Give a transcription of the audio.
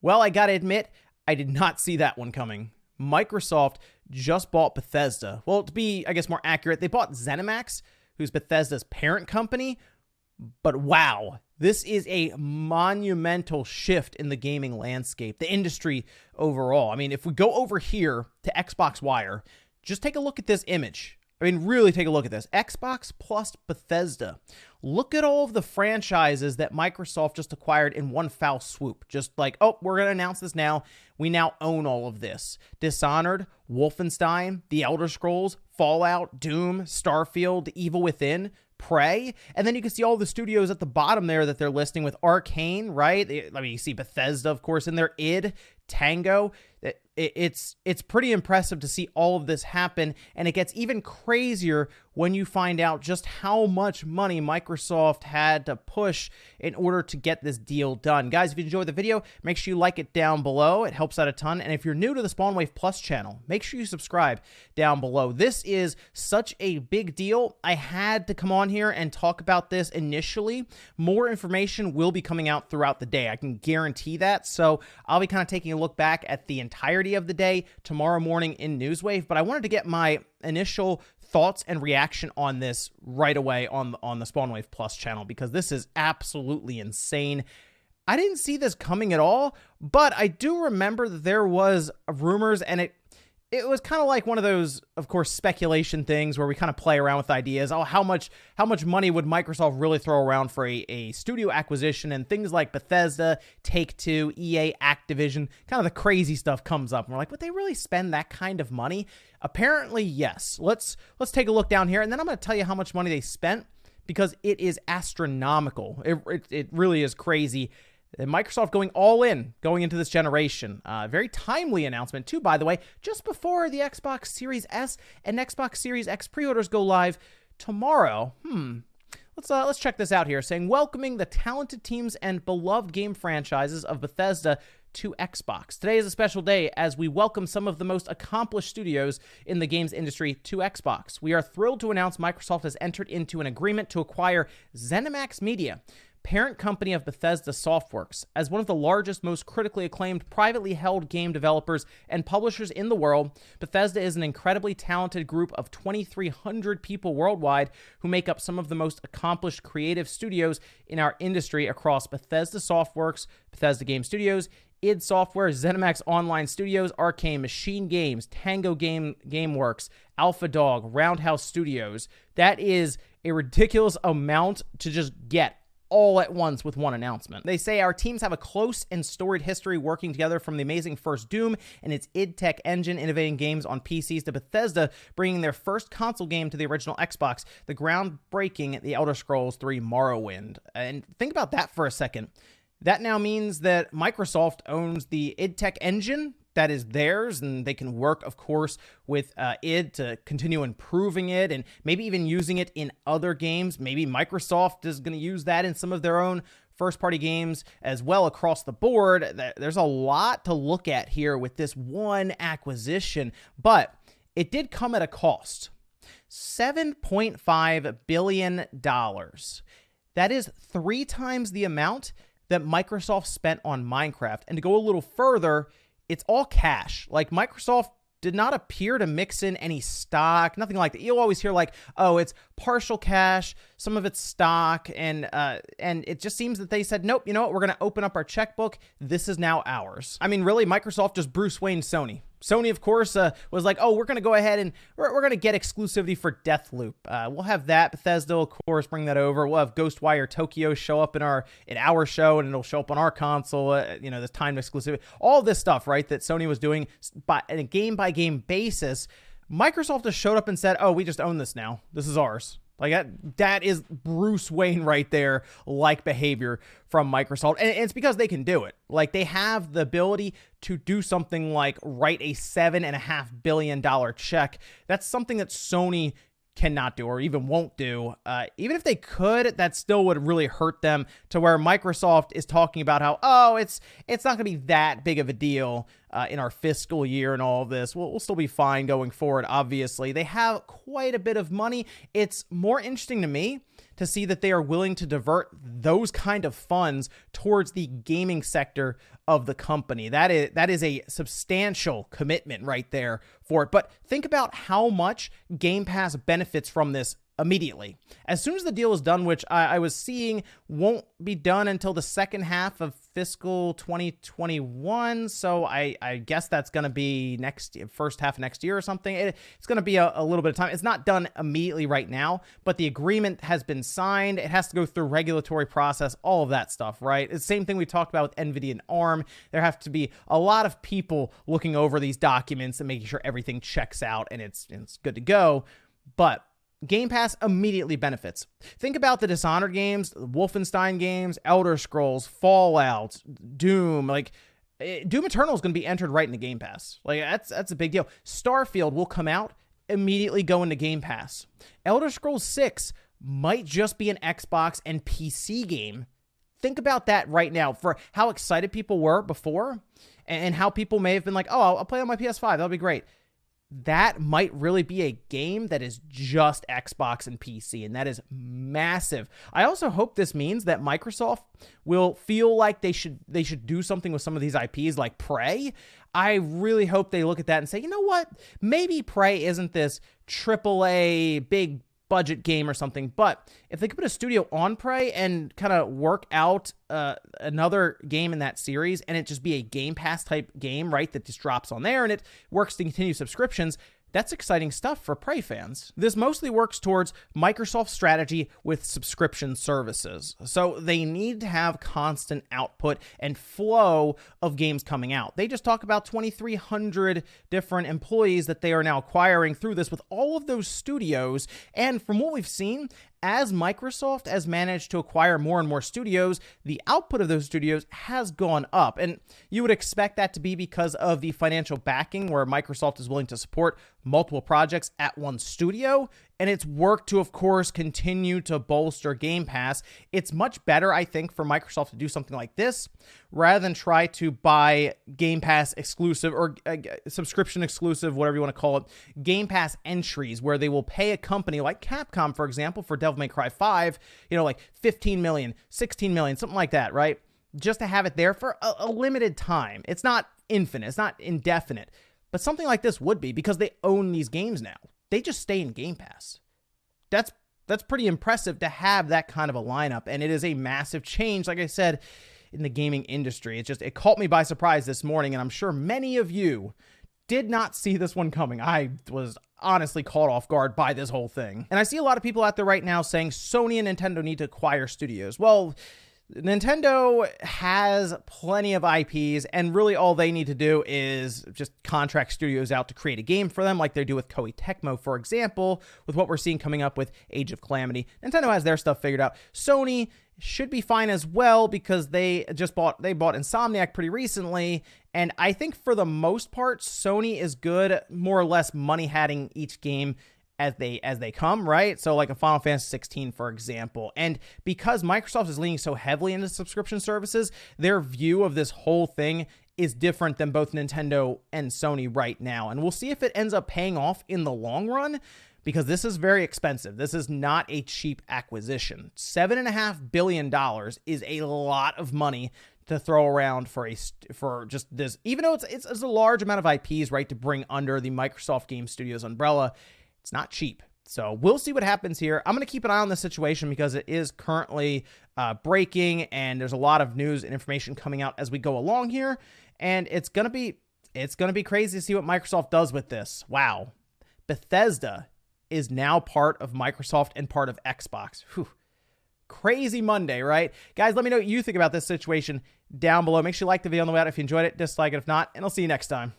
Well, I gotta admit, I did not see that one coming. Microsoft just bought Bethesda. Well, to be, I guess, more accurate, they bought ZeniMax, who's Bethesda's parent company. But wow, this is a monumental shift in the gaming landscape, the industry overall. I mean, if we go over here to Xbox Wire, just take a look at this image. I mean, really take a look at this. Xbox plus Bethesda. Look at all of the franchises that Microsoft just acquired in one foul swoop. Just like, oh, we're going to announce this now. We now own all of this. Dishonored, Wolfenstein, The Elder Scrolls, Fallout, Doom, Starfield, The Evil Within, Prey, and then you can see all the studios at the bottom there that they're listing with Arcane, right? I mean, you see Bethesda, of course, in there, id, Tango. It's pretty impressive to see all of this happen, and it gets even crazier when you find out just how much money Microsoft had to push in order to get this deal done. Guys, if you enjoyed the video, make sure you like it down below. It helps out a ton. And if you're new to the Spawnwave Plus channel, make sure you subscribe down below. This is such a big deal. I had to come on here and talk about this initially. More information will be coming out throughout the day. I can guarantee that. So I'll be kind of taking a look back at the entirety of the day tomorrow morning in Newswave, but I wanted to get my initial thoughts and reaction on this right away on the Spawnwave Plus channel, because this is absolutely insane. I didn't see this coming at all, but I do remember that there was rumors, and it was kind of like one of those, of course, speculation things where we kind of play around with ideas. Oh, how much money would Microsoft really throw around for a studio acquisition? And things like Bethesda, Take-Two, EA, Activision, kind of the crazy stuff comes up. And we're like, would they really spend that kind of money? Apparently, yes. Let's take a look down here, and then I'm going to tell you how much money they spent, because it is astronomical. It really is crazy. And Microsoft going all in, going into this generation. Very timely announcement, too, by the way, just before the Xbox Series S and Xbox Series X pre-orders go live tomorrow. Let's check this out here, saying, welcoming the talented teams and beloved game franchises of Bethesda to Xbox. Today is a special day as we welcome some of the most accomplished studios in the games industry to Xbox. We are thrilled to announce Microsoft has entered into an agreement to acquire ZeniMax Media, parent company of Bethesda Softworks. As one of the largest, most critically acclaimed, privately held game developers and publishers in the world, Bethesda is an incredibly talented group of 2,300 people worldwide who make up some of the most accomplished creative studios in our industry across Bethesda Softworks, Bethesda Game Studios, id Software, ZeniMax Online Studios, Arcane, Machine Games, Tango Gameworks, Alpha Dog, Roundhouse Studios. That is a ridiculous amount to just get all at once with one announcement. They say our teams have a close and storied history working together, from the amazing first Doom and its id Tech engine innovating games on PCs to Bethesda bringing their first console game to the original Xbox, the groundbreaking The Elder Scrolls 3 Morrowind. And think about that for a second. That now means that Microsoft owns the id Tech engine. That is theirs, and they can work, of course, with id to continue improving it and maybe even using it in other games. Maybe Microsoft is going to use that in some of their own first-party games as well across the board. There's a lot to look at here with this one acquisition, but it did come at a cost. $7.5 billion. That is 3 times the amount that Microsoft spent on Minecraft. And to go a little further, it's all cash. Like, Microsoft did not appear to mix in any stock, nothing like that. You'll always hear like, oh, it's partial cash, some of it's stock, and it just seems that they said, nope, you know what, we're going to open up our checkbook. This is now ours. I mean, really, Microsoft just Bruce Wayne Sony. Sony, of course, was like, oh, we're going to go ahead and we're going to get exclusivity for Deathloop. We'll have that. Bethesda, of course, bring that over. We'll have Ghostwire Tokyo show up in our show, and it'll show up on our console, this timed exclusivity. All this stuff, right, that Sony was doing on a game-by-game basis. Microsoft just showed up and said, oh, we just own this now. This is ours. Like, that is Bruce Wayne right there, like behavior from Microsoft. And it's because they can do it. Like, they have the ability to do something like write a $7.5 billion check. That's something that Sony cannot do, or even won't do. Even if they could, that still would really hurt them, to where Microsoft is talking about how, oh, it's not going to be that big of a deal in our fiscal year and all of this. We'll still be fine going forward, obviously. They have quite a bit of money. It's more interesting to me to see that they are willing to divert those kind of funds towards the gaming sector of the company. That is a substantial commitment right there for it. But think about how much Game Pass benefits from this immediately. As soon as the deal is done, which I was seeing won't be done until the second half of fiscal 2021. So I guess that's going to be first half of next year or something. It's going to be a little bit of time. It's not done immediately right now, but the agreement has been signed. It has to go through regulatory process, all of that stuff, right? It's the same thing we talked about with NVIDIA and ARM. There have to be a lot of people looking over these documents and making sure everything checks out and it's good to go. But Game Pass immediately benefits. Think about the Dishonored games, the Wolfenstein games, Elder Scrolls, Fallout, Doom. Like, Doom Eternal is going to be entered right into Game Pass. Like, that's a big deal. Starfield will come out, immediately go into Game Pass. Elder Scrolls 6 might just be an Xbox and PC game. Think about that right now for how excited people were before and how people may have been like, oh, I'll play on my PS5. That'll be great. That might really be a game that is just Xbox and PC, and that is massive. I also hope this means that Microsoft will feel like they should do something with some of these IPs like Prey. I really hope they look at that and say, you know what? Maybe Prey isn't this AAA big budget game or something, but if they could put a studio on Prey and kind of work out another game in that series and it just be a Game Pass type game, right, that just drops on there and it works to continue subscriptions, that's exciting stuff for Prey fans. This mostly works towards Microsoft's strategy with subscription services. So they need to have constant output and flow of games coming out. They just talk about 2,300 different employees that they are now acquiring through this with all of those studios. And from what we've seen, as Microsoft has managed to acquire more and more studios, the output of those studios has gone up. And you would expect that to be because of the financial backing where Microsoft is willing to support multiple projects at one studio. And it's worked to, of course, continue to bolster Game Pass. It's much better, I think, for Microsoft to do something like this rather than try to buy Game Pass exclusive or subscription exclusive, whatever you want to call it, Game Pass entries where they will pay a company like Capcom, for example, for Devil May Cry 5, like 15 million, 16 million, something like that, right? Just to have it there for a limited time. It's not infinite. It's not indefinite. But something like this would be because they own these games now. They just stay in Game Pass. That's pretty impressive to have that kind of a lineup, and it is a massive change, like I said, in the gaming industry. It caught me by surprise this morning, and I'm sure many of you did not see this one coming. I was honestly caught off guard by this whole thing. And I see a lot of people out there right now saying Sony and Nintendo need to acquire studios. Well, Nintendo has plenty of IPs, and really all they need to do is just contract studios out to create a game for them, like they do with Koei Tecmo, for example, with what we're seeing coming up with Age of Calamity. Nintendo has their stuff figured out. Sony should be fine as well because they bought Insomniac pretty recently, and I think for the most part, Sony is good, more or less money-hatting each game as they come, right? So like a Final Fantasy 16, for example. And because Microsoft is leaning so heavily into subscription services, their view of this whole thing is different than both Nintendo and Sony right now. And we'll see if it ends up paying off in the long run, because this is very expensive. This is not a cheap acquisition. $7.5 billion is a lot of money to throw around for just this, even though it's a large amount of IPs, right, to bring under the Microsoft Game Studios umbrella. It's not cheap. So we'll see what happens here. I'm going to keep an eye on the situation because it is currently breaking, and there's a lot of news and information coming out as we go along here. And it's going to be crazy to see what Microsoft does with this. Wow. Bethesda is now part of Microsoft and part of Xbox. Whew. Crazy Monday, right? Guys, let me know what you think about this situation down below. Make sure you like the video on the way out if you enjoyed it, dislike it if not, and I'll see you next time.